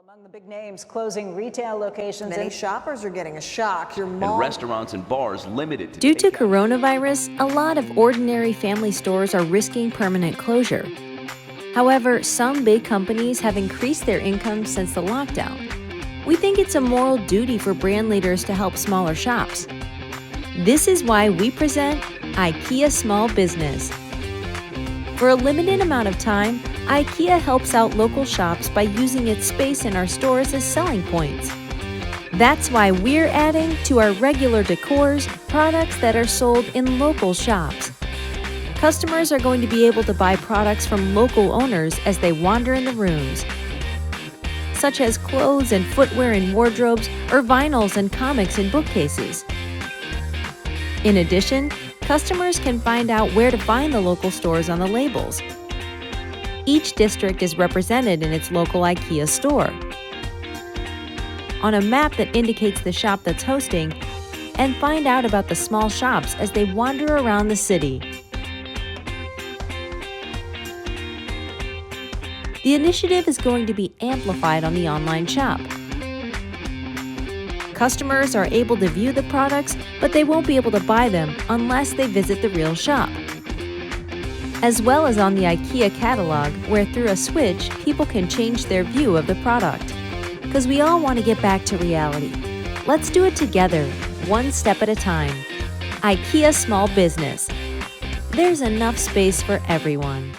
Among the big names closing retail locations. Many shoppers are getting a shock. Your mall and restaurants and bars limited to Due to coronavirus, a lot of ordinary family stores are risking permanent closure. However, some big companies have increased their income since the lockdown. We think it's a moral duty for brand leaders to help smaller shops. This is why we present Ikea Small Business. For a limited amount of time, Ikea helps out local shops by using its space in our stores as selling points. That's why we're adding to our regular decors products that are sold in local shops. Customers are going to be able to buy products from local owners as they wander in the rooms, such as clothes and footwear and wardrobes, or vinyls and comics in bookcases. In addition, customers can find out where to find the local stores on the labels. Each district is represented in its local IKEA store. On a map that indicates the shop that's hosting, and find out about the small shops as they wander around the city. The initiative is going to be amplified on the online shop. Customers are able to view the products, but they won't be able to buy them unless they visit the real shop. As well as on the IKEA catalog, where through a switch, people can change their view of the product. Because we all want to get back to reality. Let's do it together, one step at a time. IKEA Small Business. There's enough space for everyone.